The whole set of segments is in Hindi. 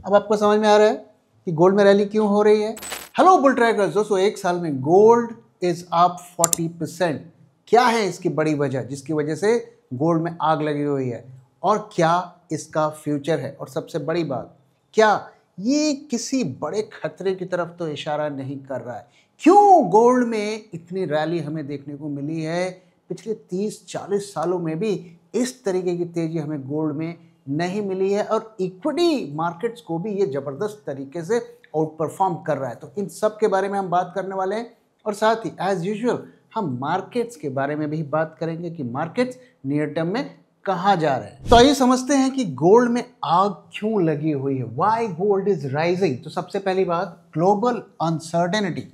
अब आपको समझ में आ रहा है कि गोल्ड में रैली क्यों हो रही है। हेलो बुल ट्रैकर्स दोस्तों, एक साल में गोल्ड इज अप 40%। क्या है इसकी बड़ी वजह जिसकी वजह से गोल्ड में आग लगी हुई है, और क्या इसका फ्यूचर है, और सबसे बड़ी बात, क्या ये किसी बड़े खतरे की तरफ तो इशारा नहीं कर रहा है। क्यों गोल्ड में इतनी रैली हमें देखने को मिली है? पिछले 30-40 सालों में भी इस तरीके की तेजी हमें गोल्ड में नहीं मिली है, और इक्विटी मार्केट्स को भी ये जबरदस्त तरीके से आउट परफॉर्म कर रहा है। तो इन सब के बारे में हम बात करने वाले हैं, और साथ ही एज यूजुअल हम मार्केट्स के बारे में भी बात करेंगे कि मार्केट्स नियर टर्म में कहाँ जा रहे हैं। तो आइए समझते हैं कि गोल्ड में आग क्यों लगी हुई है, व्हाई गोल्ड इज राइजिंग। तो सबसे पहली बात, ग्लोबल अनसर्टेनिटी।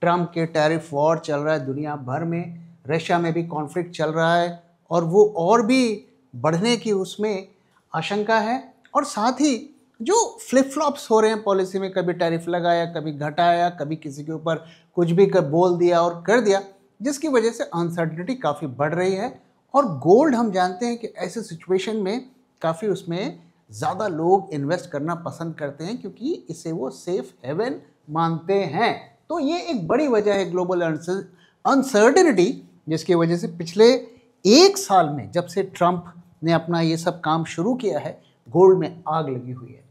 ट्रम्प के टैरिफ वॉर चल रहा है दुनिया भर में, रशिया में भी कॉन्फ्लिक्ट चल रहा है और वो और भी बढ़ने की उसमें आशंका है। और साथ ही जो फ्लिप फ्लॉप्स हो रहे हैं पॉलिसी में, कभी टैरिफ लगाया, कभी घटाया, कभी किसी के ऊपर कुछ भी बोल दिया और कर दिया, जिसकी वजह से अनसर्टेनिटी काफ़ी बढ़ रही है। और गोल्ड हम जानते हैं कि ऐसे सिचुएशन में काफ़ी उसमें ज़्यादा लोग इन्वेस्ट करना पसंद करते हैं, क्योंकि इसे वो सेफ हेवन मानते हैं। तो ये एक बड़ी वजह है ग्लोबल अनसर्टेनिटी, जिसकी वजह से पिछले एक साल में जब से ट्रम्प ने अपना ये सब काम शुरू किया है, गोल्ड में आग लगी हुई है।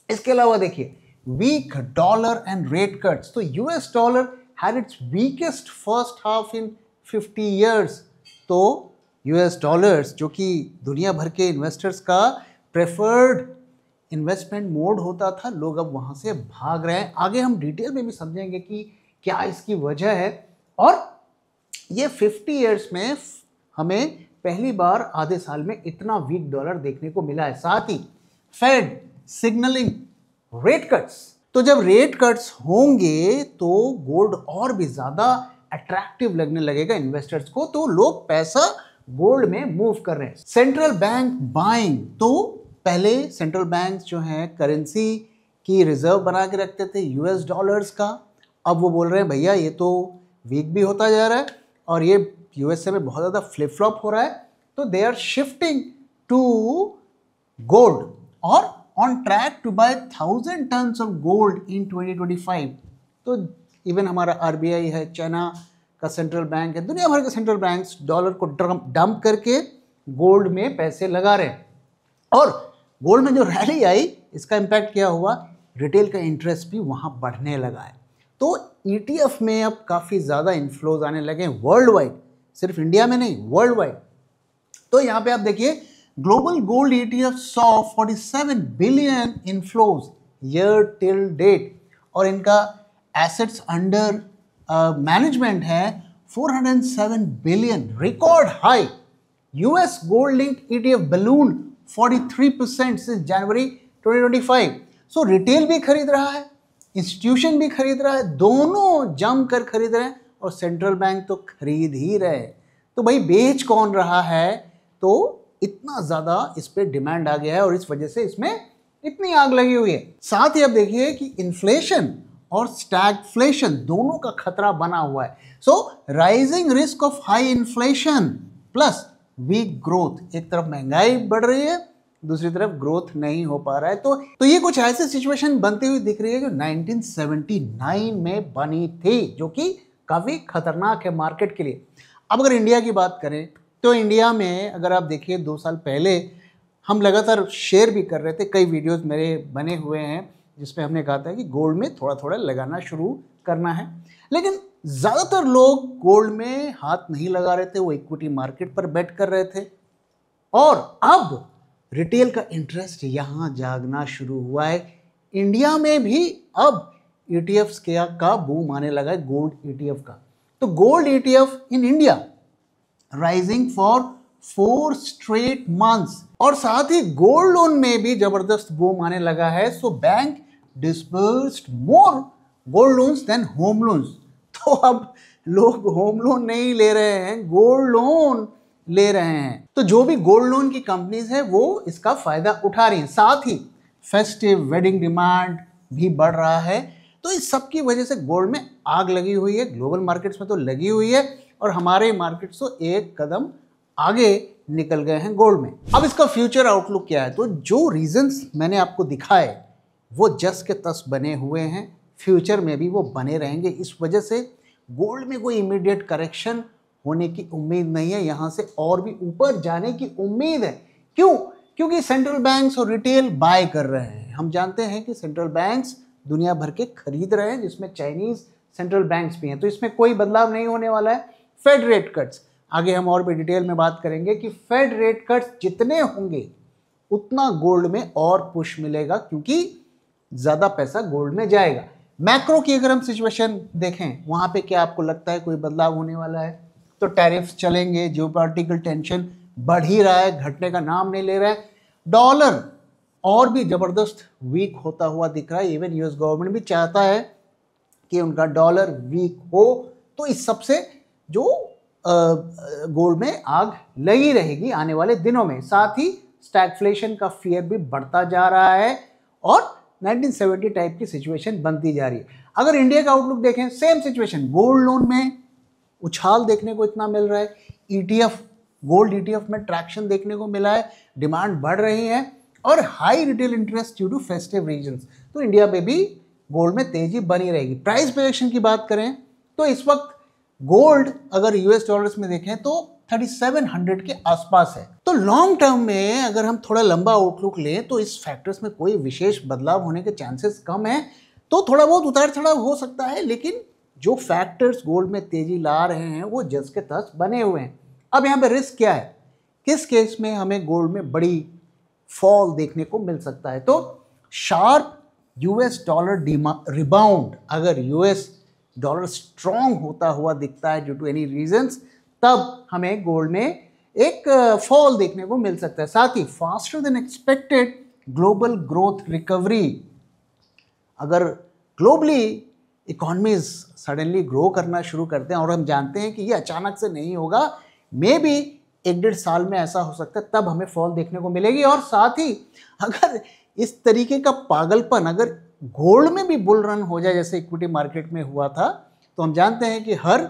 इसके अलावा देखिए, weak dollar and rate cuts. तो US dollar had its weakest first half in 50 years. तो यूएस डॉलर्स, जो कि दुनिया भर के इन्वेस्टर्स का प्रेफर्ड इन्वेस्टमेंट मोड होता था, लोग अब वहाँ से भाग रहे हैं। आगे हम डिटेल में भी समझेंगे कि क्या इसकी वजह है। और ये 50 ईयर्स में हमें पहली बार आधे साल में इतना वीक डॉलर देखने को मिला है। साथ ही फेड सिग्नलिंग रेट कट्स। तो जब रेट कट्स होंगे तो गोल्ड और भी ज़्यादा अट्रैक्टिव लगने लगेगा इन्वेस्टर्स को, तो लोग पैसा गोल्ड में मूव कर रहे हैं। Central bank buying. तो पहले सेंट्रल बैंक जो हैं करेंसी की रिजर्व बना के रखते थे यूएस डॉलर्स का, अब वो बोल रहे हैं भैया ये तो वीक भी होता जा रहा है और ये यूएसए में बहुत ज़्यादा फ्लिप फ्लॉप हो रहा है, तो they are shifting to gold और on track to buy 1000 tonnes of gold in 2025। तो इवन हमारा आरबीआई है, चाइना का सेंट्रल बैंक है, दुनिया भर के सेंट्रल बैंक्स डॉलर को डंप करके गोल्ड में पैसे लगा रहे हैं। और गोल्ड में जो रैली आई, इसका इम्पैक्ट क्या हुआ, रिटेल का इंटरेस्ट भी वहाँ बढ़ने लगा है। तो ईटीएफ में अब काफ़ी ज़्यादा इन्फ्लोज आने लगे हैं वर्ल्ड वाइड, सिर्फ इंडिया में नहीं, वर्ल्ड वाइड। तो यहाँ पे आप देखिए, global gold ETF saw 47 billion inflows year till date, और इनका एसेट्स अंडर मैनेजमेंट है 407 billion, record high. US gold linked ETF balloon 43% since January 2025। So retail भी खरीद रहा है, इंस्टीट्यूशन भी खरीद रहा है, दोनों जम कर खरीद रहे हैं, और सेंट्रल बैंक तो खरीद ही रहे। तो भाई बेच कौन रहा है? तो इतना ज़्यादा इस पे डिमांड आ गया है और इस वजह से इसमें इतनी आग लगी हुई है। साथ ही अब देखिए कि इन्फ्लेशन और स्टैगफ्लेशन दोनों का खतरा बना हुआ है। So rising risk of high inflation plus weak growth. एक तरफ महंगाई बढ़ रही है, दूसरी तरफ ग्रोथ नहीं हो पा रहा है। तो ये कुछ ऐसी सिचुएशन बनती हुई दिख रही है जो 1979 में बनी थी, जो कि काफ़ी खतरनाक है मार्केट के लिए। अब अगर इंडिया की बात करें तो इंडिया में अगर आप देखिए 2 साल पहले हम लगातार शेयर भी कर रहे थे, कई वीडियोस मेरे बने हुए हैं जिसमें हमने कहा था कि गोल्ड में थोड़ा थोड़ा लगाना शुरू करना है, लेकिन ज़्यादातर लोग गोल्ड में हाथ नहीं लगा रहे थे, वो इक्विटी मार्केट पर बेट कर रहे थे। और अब रिटेल का इंटरेस्ट यहाँ जागना शुरू हुआ है। इंडिया में भी अब ETFs का बूम आने लगा है, गोल्ड ETF का। तो gold ETF in India rising for 4 straight months, और साथ ही गोल्ड लोन में भी जबरदस्त बूम आने लगा है। So bank disbursed more gold loans than home loans. तो अब लोग होम लोन नहीं ले रहे हैं, गोल्ड लोन ले रहे हैं। तो जो भी गोल्ड लोन की कंपनीज है वो इसका फायदा उठा रही हैं। साथ ही फेस्टिव वेडिंग डिमांड भी बढ़ रहा है। तो इस सब की वजह से गोल्ड में आग लगी हुई है, ग्लोबल मार्केट्स में तो लगी हुई है, और हमारे मार्केट्स तो एक कदम आगे निकल गए हैं गोल्ड में। अब इसका फ्यूचर आउटलुक क्या है? तो जो रीजंस मैंने आपको दिखाए वो जस के तस बने हुए हैं, फ्यूचर में भी वो बने रहेंगे। इस वजह से गोल्ड में कोई इमीडिएट करेक्शन होने की उम्मीद नहीं है, यहाँ से और भी ऊपर जाने की उम्मीद है। क्यों? क्योंकि सेंट्रल बैंक्स और रिटेल बाय कर रहे हैं। हम जानते हैं कि सेंट्रल बैंक्स दुनिया भर के खरीद रहे हैं, जिसमें चाइनीज सेंट्रल बैंक्स भी हैं, तो इसमें कोई बदलाव नहीं होने वाला है। फेड रेट कट्स, आगे हम और भी डिटेल में बात करेंगे कि फेड रेट कट्स जितने होंगे उतना गोल्ड में और पुश मिलेगा, क्योंकि ज़्यादा पैसा गोल्ड में जाएगा। मैक्रो की अगर हम सिचुएशन देखें, वहाँ पे क्या आपको लगता है कोई बदलाव होने वाला है? तो टैरिफ्स चलेंगे, जियोपॉलिटिकल टेंशन बढ़ ही रहा है, घटने का नाम नहीं ले रहा है। डॉलर और भी ज़बरदस्त वीक होता हुआ दिख रहा है। इवन यूएस गवर्नमेंट भी चाहता है कि उनका डॉलर वीक हो, तो इस सब से जो गोल्ड में आग लगी रहेगी आने वाले दिनों में। साथ ही स्टैगफ्लेशन का फियर भी बढ़ता जा रहा है और 1970 टाइप की सिचुएशन बनती जा रही है। अगर इंडिया का आउटलुक देखें, सेम सिचुएशन, गोल्ड लोन में उछाल देखने को इतना मिल रहा है, ईटीएफ, गोल्ड ईटीएफ में ट्रैक्शन देखने को मिला है, डिमांड बढ़ रही है और high retail interest due to festive reasons, तो इंडिया में भी गोल्ड में तेजी बनी रहेगी। प्राइस प्रोजेक्शन की बात करें तो इस वक्त गोल्ड अगर यूएस डॉलर्स में देखें तो 3700 के आसपास है। तो लॉन्ग टर्म में अगर हम थोड़ा लंबा आउटलुक लें तो इस फैक्टर्स में कोई विशेष बदलाव होने के चांसेस कम है। तो थोड़ा बहुत उतार चढ़ाव हो सकता है, लेकिन जो फैक्टर्स गोल्ड में तेजी ला रहे हैं वो जस के तस बने हुए हैं। अब यहाँ पे रिस्क क्या है, किस केस में हमें गोल्ड में बड़ी फॉल देखने को मिल सकता है? तो शार्प यूएस डॉलर रिबाउंड, अगर यूएस डॉलर स्ट्रॉन्ग होता हुआ दिखता है ड्यू टू एनी रीजंस, तब हमें गोल्ड में एक फॉल देखने को मिल सकता है। साथ ही faster than expected global growth recovery, अगर ग्लोबली इकोनॉमीज सडनली ग्रो करना शुरू करते हैं, और हम जानते हैं कि ये अचानक से नहीं होगा, मे बी 1-1.5 साल में ऐसा हो सकता है, तब हमें फॉल देखने को मिलेगी। और साथ ही अगर इस तरीके का पागलपन अगर गोल्ड में भी बुल रन हो जाए जैसे इक्विटी मार्केट में हुआ था, तो हम जानते हैं कि हर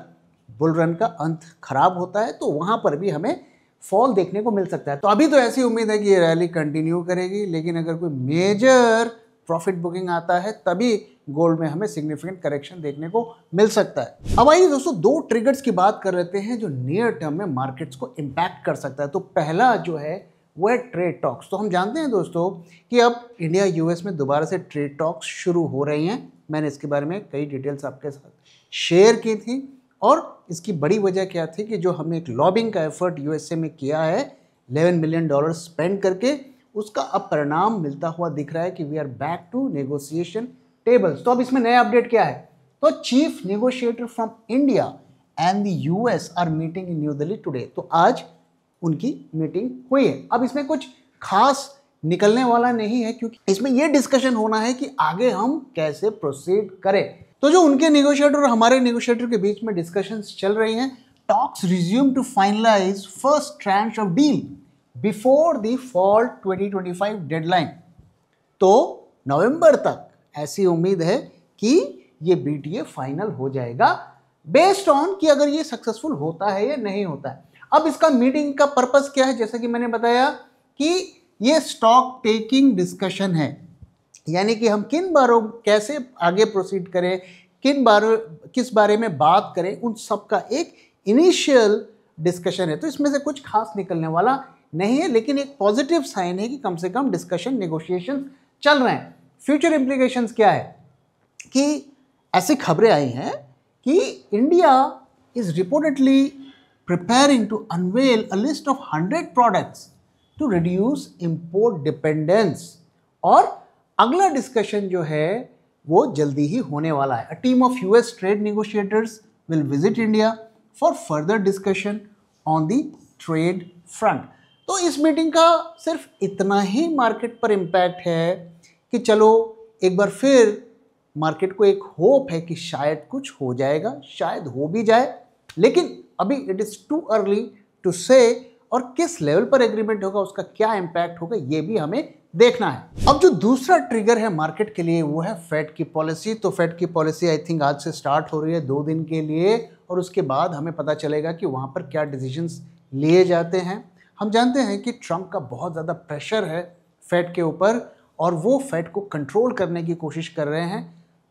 बुल रन का अंत खराब होता है, तो वहाँ पर भी हमें फॉल देखने को मिल सकता है। तो अभी तो ऐसी उम्मीद है कि ये रैली कंटिन्यू करेगी, लेकिन अगर कोई मेजर प्रॉफिट बुकिंग आता है तभी गोल्ड में हमें सिग्निफिकेंट करेक्शन देखने को मिल सकता है। अब आइए दोस्तों, दो ट्रिगर्स की बात कर लेते हैं जो नियर टर्म में मार्केट्स को इम्पैक्ट कर सकता है। तो पहला जो है वो है ट्रेड टॉक्स। तो हम जानते हैं दोस्तों कि अब इंडिया यूएस में दोबारा से ट्रेड टॉक्स शुरू हो रही हैं। मैंने इसके बारे में कई डिटेल्स आपके साथ शेयर की थी, और इसकी बड़ी वजह क्या थी कि जो हमने एक लॉबिंग का एफर्ट यूएसए में किया है $11 मिलियन स्पेंड करके, उसका अब परिणाम मिलता हुआ दिख रहा है कि we are back to negotiation tables. तो अब इसमें नया अपडेट क्या है? तो chief negotiator from India and the US are meeting in New Delhi today. तो आज उनकी मीटिंग हुई है। अब इसमें कुछ खास निकलने वाला नहीं है, क्योंकि इसमें यह डिस्कशन होना है कि आगे हम कैसे प्रोसीड करें। तो जो उनके नेगोशिएटर और हमारे नेगोशिएटर के बीच में डिस्कशंस चल रही हैं, talks resume to finalize first tranche of deal before the fall 2025 deadline. तो नवंबर तक ऐसी उम्मीद है कि ये बीटीए फाइनल हो जाएगा, बेस्ड ऑन कि अगर ये सक्सेसफुल होता है या नहीं होता है। अब इसका मीटिंग का पर्पस क्या है? जैसा कि मैंने बताया कि ये स्टॉक टेकिंग डिस्कशन है, यानी कि हम किन बारों कैसे आगे प्रोसीड करें, किस बारे में बात करें, उन सब का एक इनिशियल डिस्कशन है। तो इसमें से कुछ खास निकलने वाला नहीं है, लेकिन एक पॉजिटिव साइन है कि कम से कम डिस्कशन, नेगोशिएशन चल रहे हैं। फ्यूचर इम्प्लीकेशंस क्या है कि ऐसी खबरें आई हैं कि India is reportedly preparing to unveil a list of 100 products to reduce import dependence, और अगला डिस्कशन जो है वो जल्दी ही होने वाला है। A team of US trade negotiators will visit India for further discussion on the trade front। तो इस मीटिंग का सिर्फ इतना ही मार्केट पर इम्पैक्ट है कि चलो एक बार फिर मार्केट को एक होप है कि शायद कुछ हो जाएगा, शायद हो भी जाए, लेकिन अभी it is too early to say, और किस लेवल पर एग्रीमेंट होगा, उसका क्या इम्पैक्ट होगा, ये भी हमें देखना है। अब जो दूसरा ट्रिगर है मार्केट के लिए वो है फेड की पॉलिसी। तो फेड की पॉलिसी आई थिंक आज से स्टार्ट हो रही है 2 दिन के लिए, और उसके बाद हमें पता चलेगा कि वहाँ पर क्या डिसीजंस लिए जाते हैं। हम जानते हैं कि ट्रंप का बहुत ज़्यादा प्रेशर है फेड के ऊपर, और वो फेड को कंट्रोल करने की कोशिश कर रहे हैं।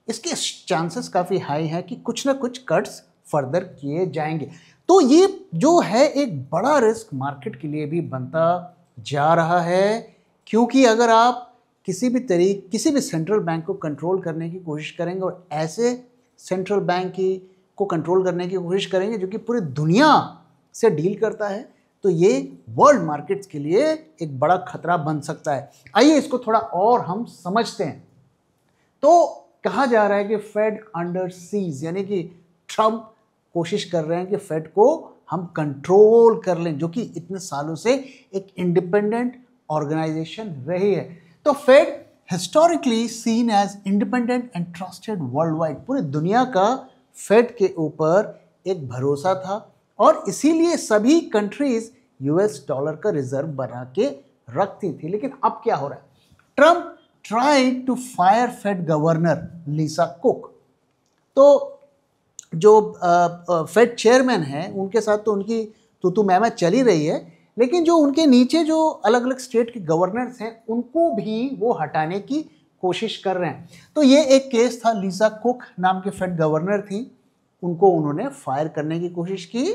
इसके चांसेस काफ़ी हाई हैं कि कुछ ना कुछ कट्स फर्दर किए जाएंगे। तो ये जो है एक बड़ा रिस्क मार्केट के लिए भी बनता जा रहा है, क्योंकि अगर आप किसी भी सेंट्रल बैंक को कंट्रोल करने की कोशिश करेंगे और ऐसे सेंट्रल बैंक को कंट्रोल करने की कोशिश करेंगे जो कि पूरी दुनिया से डील करता है, तो ये वर्ल्ड मार्केट्स के लिए एक बड़ा खतरा बन सकता है। आइए इसको थोड़ा और हम समझते हैं। तो कहा जा रहा है कि फेड अंडर सीज, यानी कि ट्रम्प कोशिश कर रहे हैं कि फेड को हम कंट्रोल कर लें, जो कि इतने सालों से एक इंडिपेंडेंट ऑर्गेनाइजेशन रही है। तो Fed historically seen as independent and trusted world wide, पूरी दुनिया का फेड के ऊपर एक भरोसा था और इसीलिए सभी कंट्रीज यूएस डॉलर का रिजर्व बना के रखती थी। लेकिन अब क्या हो रहा है? Trump tried to fire Fed governor Lisa Cook. तो जो फेड चेयरमैन है उनके साथ तो उनकी तू मैं चली रही है, लेकिन जो उनके नीचे जो अलग अलग स्टेट के गवर्नर्स हैं उनको भी वो हटाने की कोशिश कर रहे हैं। तो ये एक केस था, लिसा कुक नाम के फेड गवर्नर थी, उनको उन्होंने फायर करने की कोशिश की,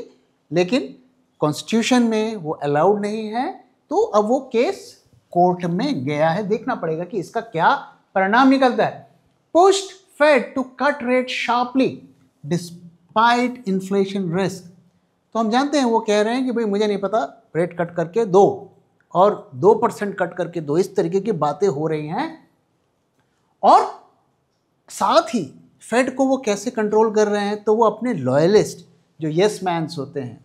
लेकिन कॉन्स्टिट्यूशन में वो अलाउड नहीं है। तो अब वो केस कोर्ट में गया है, देखना पड़ेगा कि इसका क्या परिणाम निकलता है। Pushed Fed to cut rate sharply despite inflation risk. तो हम जानते हैं वो कह रहे हैं कि भाई मुझे नहीं पता, रेट कट करके दो और 2% कट करके दो, इस तरीके की बातें हो रही हैं। और साथ ही फेड को वो कैसे कंट्रोल कर रहे हैं? तो वो अपने लॉयलिस्ट जो यस मैन्स होते हैं,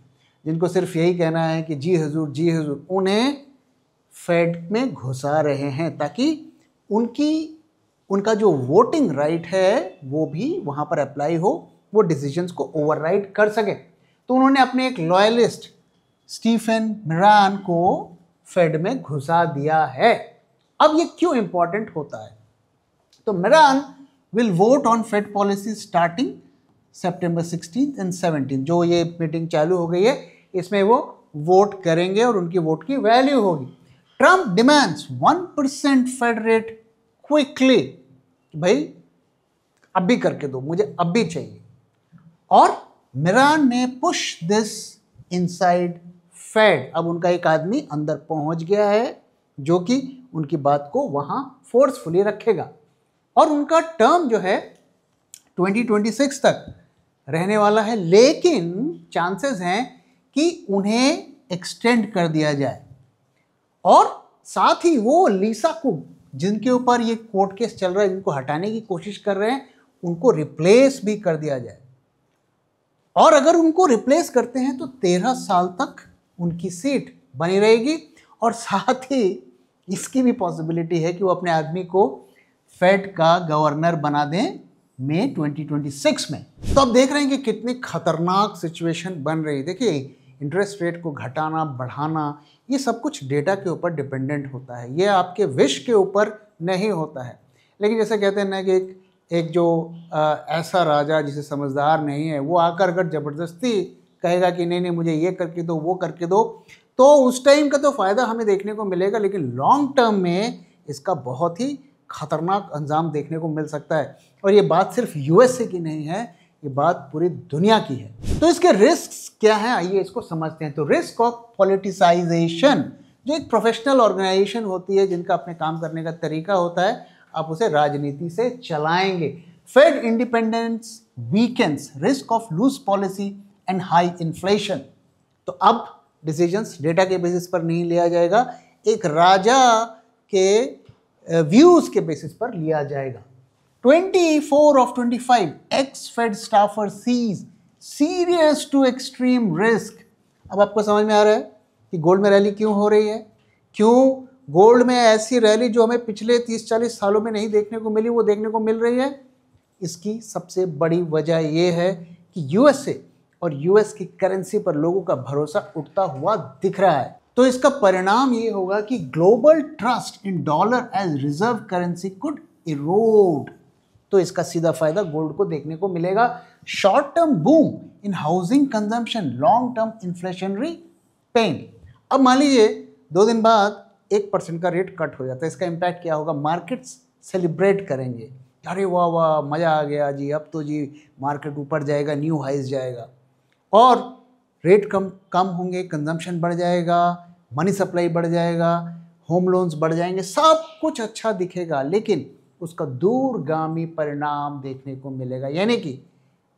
जिनको सिर्फ यही कहना है कि जी हजूर जी हजूर, उन्हें फेड में घुसा रहे हैं ताकि उनका जो वोटिंग राइट है वो भी वहाँ पर अप्लाई हो, वो डिसीजंस को ओवरराइड कर सके। तो उन्होंने अपने एक लॉयलिस्ट स्टीफन मिरान को फेड में घुसा दिया है। अब ये क्यों इंपॉर्टेंट होता है? तो Miran will vote on Fed policy starting September 16 and 17। जो ये मीटिंग चालू हो गई है इसमें वो वोट करेंगे और उनकी वोट की वैल्यू होगी। Trump demands 1% Fed rate quickly, भाई अब भी करके दो, मुझे अब भी चाहिए। और मिरान ने पुश दिस इनसाइड फेड। अब उनका एक आदमी अंदर पहुंच गया है जो कि उनकी बात को वहां फोर्सफुली रखेगा, और उनका टर्म जो है 2026 तक रहने वाला है, लेकिन चांसेस हैं कि उन्हें एक्सटेंड कर दिया जाए। और साथ ही वो लिसा कुक, जिनके ऊपर ये कोर्ट केस चल रहा है, जिनको हटाने की कोशिश कर रहे हैं, उनको रिप्लेस भी कर दिया जाए। और अगर उनको रिप्लेस करते हैं तो 13 साल तक उनकी सीट बनी रहेगी, और साथ ही इसकी भी पॉसिबिलिटी है कि वो अपने आदमी को फेड का गवर्नर बना दें मई 2026 में। तो अब देख रहे हैं कि कितनी खतरनाक सिचुएशन बन रही है। देखिए, इंटरेस्ट रेट को घटाना बढ़ाना ये सब कुछ डेटा के ऊपर डिपेंडेंट होता है, ये आपके विश के ऊपर नहीं होता है। लेकिन जैसे कहते हैं ना कि एक जो ऐसा राजा जिसे समझदार नहीं है, वो आकर अगर ज़बरदस्ती कहेगा कि नहीं नहीं मुझे ये करके दो वो करके दो, तो उस टाइम का तो फ़ायदा हमें देखने को मिलेगा, लेकिन लॉन्ग टर्म में इसका बहुत ही खतरनाक अंजाम देखने को मिल सकता है। और ये बात सिर्फ यूएसए की नहीं है, ये बात पूरी दुनिया की है। तो इसके रिस्क क्या हैं, आइए इसको समझते हैं। तो रिस्क ऑफ पॉलिटिसाइजेशन, जो एक प्रोफेशनल ऑर्गेनाइजेशन होती है जिनका अपने काम करने का तरीका होता है, आप उसे राजनीति से चलाएंगे। Fed independence weakens, risk of loose policy and high inflation. तो अब डिसीजंस डेटा के बेसिस पर नहीं लिया जाएगा, एक राजा के व्यूज के बेसिस पर लिया जाएगा। 24 of 25 ex-Fed staffer sees serious to extreme risk। अब आपको समझ में आ रहा है कि गोल्ड में रैली क्यों हो रही है, क्यों गोल्ड में ऐसी रैली जो हमें पिछले 30-40 सालों में नहीं देखने को मिली वो देखने को मिल रही है। इसकी सबसे बड़ी वजह ये है कि यूएसए और यूएस की करेंसी पर लोगों का भरोसा उठता हुआ दिख रहा है। तो इसका परिणाम ये होगा कि global trust in dollar as reserve currency could erode. तो इसका सीधा फायदा गोल्ड को देखने को मिलेगा। Short term boom in housing consumption, long term inflationary pain. अब मान लीजिए 2 दिन बाद 1% का रेट कट हो जाता है, इसका इम्पैक्ट क्या होगा? मार्केट्स सेलिब्रेट करेंगे, अरे वाह वाह मज़ा आ गया जी, अब तो जी मार्केट ऊपर जाएगा, न्यू हाइज जाएगा। और रेट कम होंगे, कंजम्पशन बढ़ जाएगा, मनी सप्लाई बढ़ जाएगा, होम लोन्स बढ़ जाएंगे, सब कुछ अच्छा दिखेगा, लेकिन उसका दूरगामी परिणाम देखने को मिलेगा। यानी कि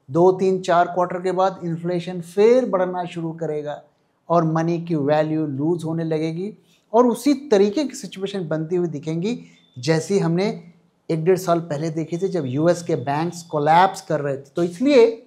2, 3, 4 क्वार्टर के बाद इन्फ्लेशन फिर बढ़ना शुरू करेगा और मनी की वैल्यू लूज होने लगेगी और उसी तरीके की सिचुएशन बनती हुई दिखेंगी जैसी हमने 1-1.5 साल पहले देखी थी जब यूएस के बैंक्स कोलैप्स कर रहे थे। तो इसलिए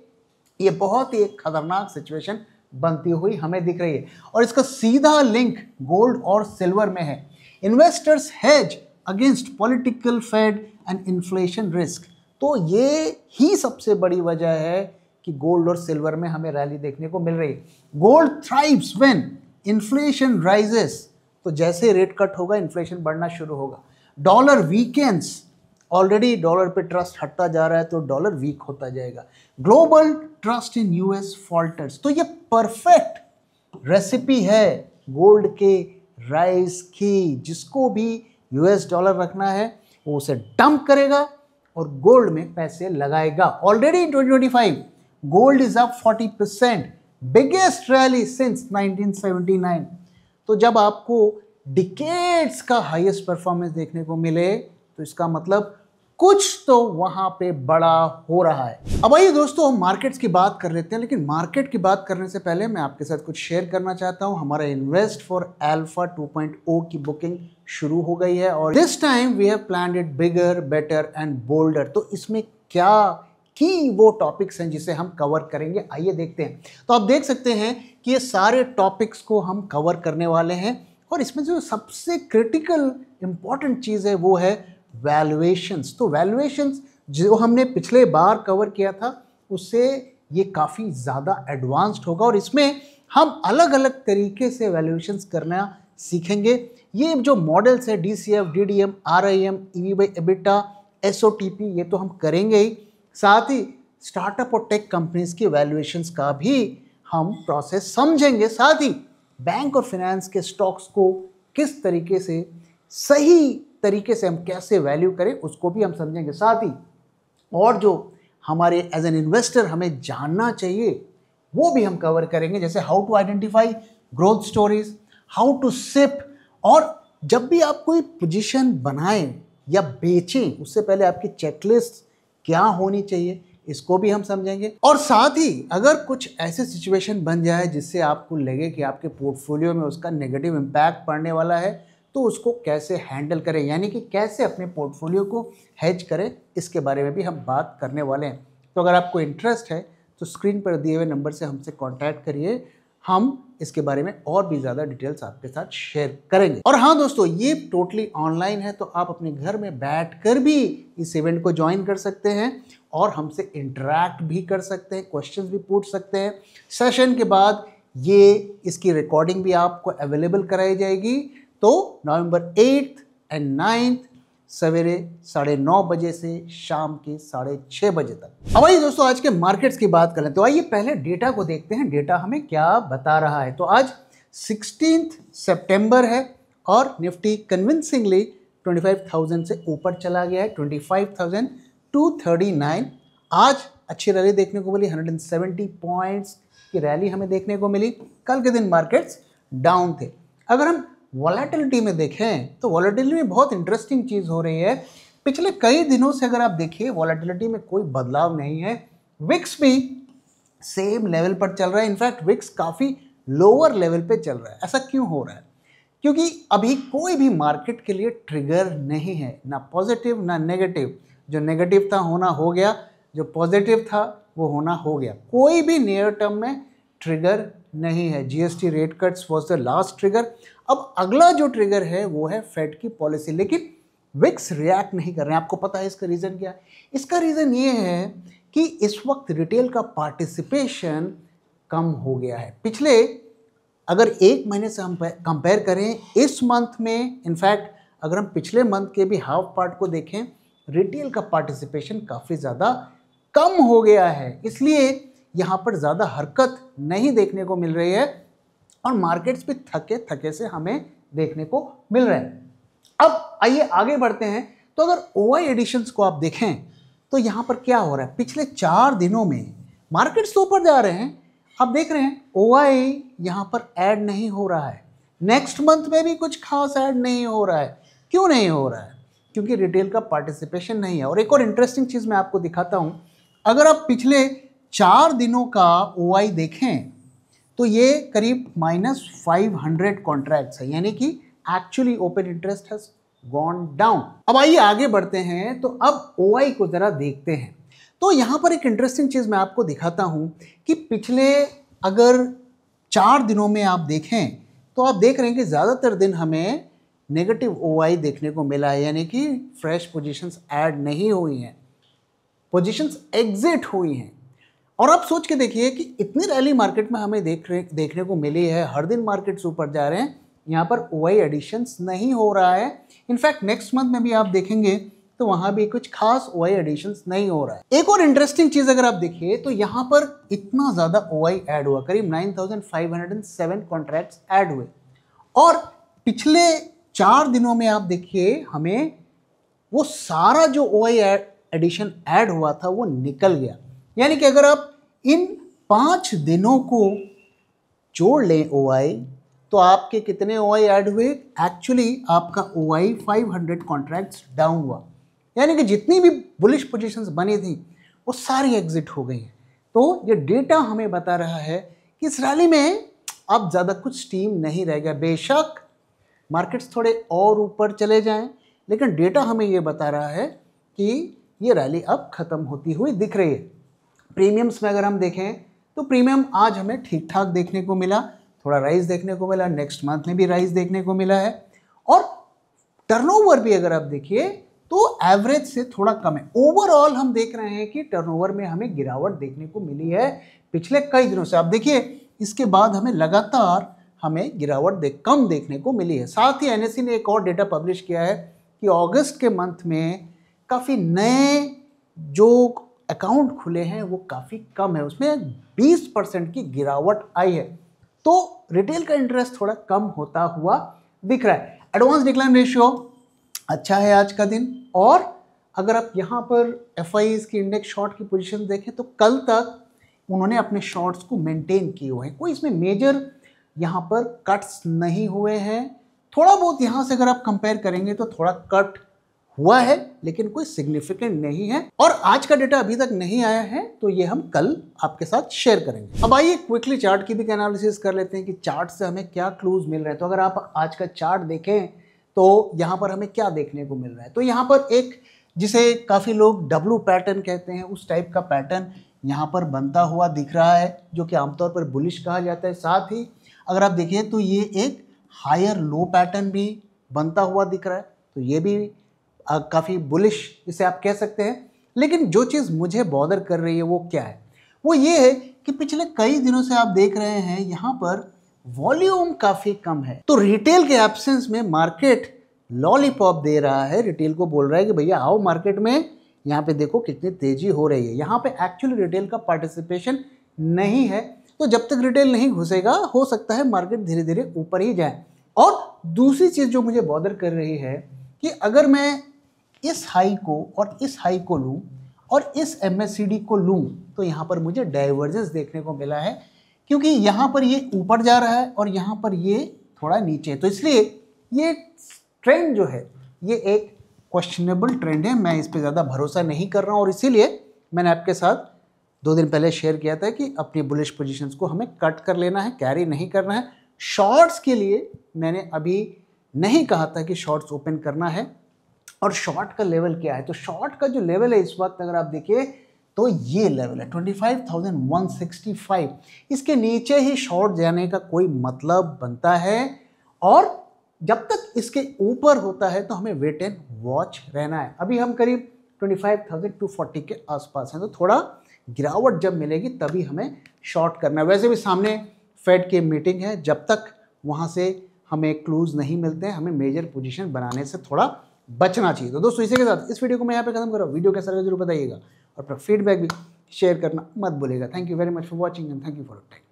ये बहुत ही एक खतरनाक सिचुएशन बनती हुई हमें दिख रही है और इसका सीधा लिंक गोल्ड और सिल्वर में है। Investors hedge against political Fed and inflation risk. तो ये ही सबसे बड़ी वजह है कि गोल्ड और सिल्वर में हमें रैली देखने को मिल रही है। Gold thrives when inflation rises, तो जैसे रेट कट होगा इन्फ्लेशन बढ़ना शुरू होगा। डॉलर वीकेंड्स, ऑलरेडी डॉलर पे ट्रस्ट हटता जा रहा है तो डॉलर वीक होता जाएगा। Global trust in US falters. तो ये परफेक्ट रेसिपी है गोल्ड के राइज की। जिसको भी यूएस डॉलर रखना है वो उसे डंप करेगा और गोल्ड में पैसे लगाएगा। Already in 2025 gold is up 40%, biggest rally since 1979। तो जब आपको डिकेड्स का हाईएस्ट परफॉर्मेंस देखने को मिले तो इसका मतलब कुछ तो वहां पे बड़ा हो रहा है। अब आइए दोस्तों हम मार्केट्स की बात कर लेते हैं, लेकिन मार्केट की बात करने से पहले मैं आपके साथ कुछ शेयर करना चाहता हूं। हमारा इन्वेस्ट फॉर अल्फा 2.0 की बुकिंग शुरू हो गई है और this time we have planned it bigger, better and bolder. तो इसमें क्या की वो टॉपिक्स हैं जिसे हम कवर करेंगे, आइए देखते हैं। तो आप देख सकते हैं कि ये सारे टॉपिक्स को हम कवर करने वाले हैं और इसमें जो सबसे क्रिटिकल इंपॉर्टेंट चीज़ है वो है वैल्यूएशंस। तो वैल्यूएशंस जो हमने पिछले बार कवर किया था उससे ये काफ़ी ज़्यादा एडवांस्ड होगा और इसमें हम अलग अलग तरीके से वैल्यूएशंस करना सीखेंगे। ये जो मॉडल्स है DCF, DDM, RIM, EV by EBITDA, SOTP, ये तो हम करेंगे ही, साथ ही स्टार्टअप और टेक कंपनीज की वैल्यूएशंस का भी हम प्रोसेस समझेंगे। साथ ही बैंक और फाइनेंस के स्टॉक्स को किस तरीके से सही तरीके से हम कैसे वैल्यू करें उसको भी हम समझेंगे। साथ ही और जो हमारे एज एन इन्वेस्टर हमें जानना चाहिए वो भी हम कवर करेंगे, जैसे how to identify growth stories, how to SIP, और जब भी आप कोई पोजीशन बनाएं या बेचें उससे पहले आपकी चेकलिस्ट क्या होनी चाहिए इसको भी हम समझेंगे। और साथ ही अगर कुछ ऐसे सिचुएशन बन जाए जिससे आपको लगे कि आपके पोर्टफोलियो में उसका नेगेटिव इम्पैक्ट पड़ने वाला है तो उसको कैसे हैंडल करें, यानी कि कैसे अपने पोर्टफोलियो को हेज करें, इसके बारे में भी हम बात करने वाले हैं। तो अगर आपको इंटरेस्ट है तो स्क्रीन पर दिए हुए नंबर से हमसे कांटेक्ट करिए, हम इसके बारे में और भी ज़्यादा डिटेल्स आपके साथ शेयर करेंगे। और हाँ दोस्तों, ये टोटली ऑनलाइन है तो आप अपने घर में बैठकर भी इस इवेंट को ज्वाइन कर सकते हैं और हमसे इंटरैक्ट भी कर सकते हैं, क्वेश्चंस भी पूछ सकते हैं। सेशन के बाद ये इसकी रिकॉर्डिंग भी आपको अवेलेबल कराई जाएगी। तो नवंबर 8 एंड 9 सवेरे 9:30 बजे से शाम के 6:30 बजे तक। अब आइए दोस्तों आज के मार्केट्स की बात करें। तो आइए पहले डेटा को देखते हैं, डेटा हमें क्या बता रहा है। तो आज 16 सितंबर है और निफ्टी कन्विंसिंगली 25,000 से ऊपर चला गया है, 25,239। आज अच्छी रैली देखने को मिली, 170 पॉइंट्स की रैली हमें देखने को मिली। कल के दिन मार्केट्स डाउन थे। अगर हम वॉलेटिलिटी में देखें तो वॉलेटिलिटी में बहुत इंटरेस्टिंग चीज़ हो रही है। पिछले कई दिनों से अगर आप देखिए वॉलेटिलिटी में कोई बदलाव नहीं है। विक्स भी सेम लेवल पर चल रहा है, इनफैक्ट विक्स काफ़ी लोअर लेवल पे चल रहा है। ऐसा क्यों हो रहा है? क्योंकि अभी कोई भी मार्केट के लिए ट्रिगर नहीं है, ना पॉजिटिव ना नेगेटिव। जो नेगेटिव था होना हो गया, जो पॉजिटिव था वो होना हो गया। कोई भी नियर टर्म में ट्रिगर नहीं है। GST rate cuts was the last trigger. अब अगला जो ट्रिगर है वो है फेड की पॉलिसी, लेकिन विक्स रिएक्ट नहीं कर रहे हैं। आपको पता है इसका रीज़न क्या है? इसका रीज़न ये है कि इस वक्त रिटेल का पार्टिसिपेशन कम हो गया है। पिछले अगर एक महीने से हम कंपेयर करें इस मंथ में, इनफैक्ट अगर हम पिछले मंथ के भी हाफ पार्ट को देखें, रिटेल का पार्टिसिपेशन काफ़ी ज़्यादा कम हो गया है। इसलिए यहाँ पर ज़्यादा हरकत नहीं देखने को मिल रही है और मार्केट्स भी थके थके से हमें देखने को मिल रहे हैं। अब आइए आगे बढ़ते हैं। तो अगर ओआई एडिशंस को आप देखें तो यहां पर क्या हो रहा है, पिछले 4 दिनों में मार्केट्स तो ऊपर जा रहे हैं। आप देख रहे हैं ओआई यहां पर ऐड नहीं हो रहा है, नेक्स्ट मंथ में भी कुछ खास ऐड नहीं हो रहा है। क्यों नहीं हो रहा है? क्योंकि रिटेल का पार्टिसिपेशन नहीं है। और एक और इंटरेस्टिंग चीज मैं आपको दिखाता हूं, अगर आप पिछले 4 दिनों का ओआई देखें तो ये करीब -500 कॉन्ट्रैक्ट्स है, यानी कि actually open interest has gone down. अब आइए आगे बढ़ते हैं। तो अब ओआई को जरा देखते हैं। तो यहां पर एक इंटरेस्टिंग चीज मैं आपको दिखाता हूं कि पिछले अगर 4 दिनों में आप देखें तो आप देख रहे हैं कि ज्यादातर दिन हमें नेगेटिव ओआई देखने को मिला है, यानी कि फ्रेश पोजीशंस ऐड नहीं हुई हैं, पोजीशंस एग्जिट हुई हैं। और आप सोच के देखिए कि इतनी रैली मार्केट में हमें देखने को मिली है, हर दिन मार्केट्स ऊपर जा रहे हैं, यहाँ पर ओआई एडिशंस नहीं हो रहा है। इनफैक्ट नेक्स्ट मंथ में भी आप देखेंगे तो वहाँ भी कुछ खास ओआई एडिशंस नहीं हो रहा है। एक और इंटरेस्टिंग चीज़ अगर आप देखिए तो यहाँ पर इतना ज़्यादा ओआई ऐड हुआ, करीब 9,507 कॉन्ट्रैक्ट्स ऐड हुए। और पिछले 4 दिनों में आप देखिए हमें वो सारा जो ओआई एडिशन ऐड हुआ था वो निकल गया। यानी कि अगर आप इन 5 दिनों को जोड़ लें ओआई, तो आपके कितने ओआई ऐड हुए? एक्चुअली आपका ओआई 500 कॉन्ट्रैक्ट्स डाउन हुआ, यानी कि जितनी भी बुलिश पोजीशंस बनी थी वो सारी एग्जिट हो गई हैं। तो ये डेटा हमें बता रहा है कि इस रैली में अब ज़्यादा कुछ स्टीम नहीं रह गया। बेशक मार्केट्स थोड़े और ऊपर चले जाएं, लेकिन डेटा हमें ये बता रहा है कि ये रैली अब ख़त्म होती हुई दिख रही है। प्रीमियम्स में अगर हम देखें तो प्रीमियम आज हमें ठीक ठाक देखने को मिला, थोड़ा राइज देखने को मिला, नेक्स्ट मंथ में भी राइज देखने को मिला है। और टर्नओवर भी अगर आप देखिए तो एवरेज से थोड़ा कम है। ओवरऑल हम देख रहे हैं कि टर्नओवर में हमें गिरावट देखने को मिली है पिछले कई दिनों से। आप देखिए इसके बाद हमें लगातार गिरावट कम देखने को मिली है। साथ ही एनएससी ने एक और डेटा पब्लिश किया है कि अगस्त के मंथ में काफ़ी नए जो अकाउंट खुले हैं वो काफ़ी कम है, उसमें 20% की गिरावट आई है। तो रिटेल का इंटरेस्ट थोड़ा कम होता हुआ दिख रहा है। एडवांस डिक्लाइन रेशियो अच्छा है आज का दिन। और अगर आप यहाँ पर एफआईज की इंडेक्स शॉर्ट की पोजीशन देखें तो कल तक उन्होंने अपने शॉर्ट्स को मेंटेन किए हुए हैं, कोई इसमें मेजर यहाँ पर कट्स नहीं हुए हैं। थोड़ा बहुत यहाँ से अगर आप कंपेयर करेंगे तो थोड़ा कट हुआ है, लेकिन कोई सिग्निफिकेंट नहीं है। और आज का डेटा अभी तक नहीं आया है, तो ये हम कल आपके साथ शेयर करेंगे। अब आइए क्विकली चार्ट की भी एनालिसिस कर लेते हैं कि चार्ट से हमें क्या क्लूज मिल रहे हैं। तो अगर आप आज का चार्ट देखें तो यहाँ पर हमें क्या देखने को मिल रहा है, तो यहाँ पर एक जिसे काफ़ी लोग डब्लू पैटर्न कहते हैं, उस टाइप का पैटर्न यहाँ पर बनता हुआ दिख रहा है, जो कि आमतौर पर बुलिश कहा जाता है। साथ ही अगर आप देखिए तो ये एक हायर लो पैटर्न भी बनता हुआ दिख रहा है, तो ये भी काफ़ी बुलिश इसे आप कह सकते हैं। लेकिन जो चीज़ मुझे बॉदर कर रही है वो क्या है, वो ये है कि पिछले कई दिनों से आप देख रहे हैं यहाँ पर वॉल्यूम काफ़ी कम है। तो रिटेल के एब्सेंस में मार्केट लॉलीपॉप दे रहा है, रिटेल को बोल रहा है कि भैया आओ मार्केट में, यहाँ पे देखो कितनी तेजी हो रही है। यहाँ पे एक्चुअली रिटेल का पार्टिसिपेशन नहीं है, तो जब तक रिटेल नहीं घुसेगा हो सकता है मार्केट धीरे धीरे ऊपर ही जाए। और दूसरी चीज़ जो मुझे बॉदर कर रही है कि अगर मैं इस हाई को और इस हाई को लूँ और इस MACD को लूँ तो यहाँ पर मुझे डाइवर्जेंस देखने को मिला है, क्योंकि यहाँ पर ये ऊपर जा रहा है और यहाँ पर ये थोड़ा नीचे। तो इसलिए ये ट्रेंड जो है ये एक क्वेश्चनेबल ट्रेंड है, मैं इस पर ज़्यादा भरोसा नहीं कर रहा हूँ। और इसीलिए मैंने आपके साथ 2 दिन पहले शेयर किया था कि अपनी बुलिश पोजीशंस को हमें कट कर लेना है, कैरी नहीं करना है। शॉर्ट्स के लिए मैंने अभी नहीं कहा था कि शॉर्ट्स ओपन करना है। और शॉर्ट का लेवल क्या है, तो शॉर्ट का जो लेवल है इस वक्त अगर आप देखिए तो ये लेवल है 25,165। इसके नीचे ही शॉर्ट जाने का कोई मतलब बनता है, और जब तक इसके ऊपर होता है तो हमें वेट एंड वॉच रहना है। अभी हम करीब 25,240 के आसपास हैं, तो थोड़ा गिरावट जब मिलेगी तभी हमें शॉर्ट करना है। वैसे भी सामने फेड की मीटिंग है, जब तक वहाँ से हमें क्लूज नहीं मिलते हैं हमें मेजर पोजीशन बनाने से थोड़ा बचना चाहिए। तो दोस्तों इसी के साथ इस वीडियो को मैं यहाँ पे खत्म कर रहा हूँ। वीडियो कैसा लगा जरूर बताइएगा और अपना फीडबैक भी शेयर करना मत भूलिएगा। Thank you very much for watching and thank you for your time.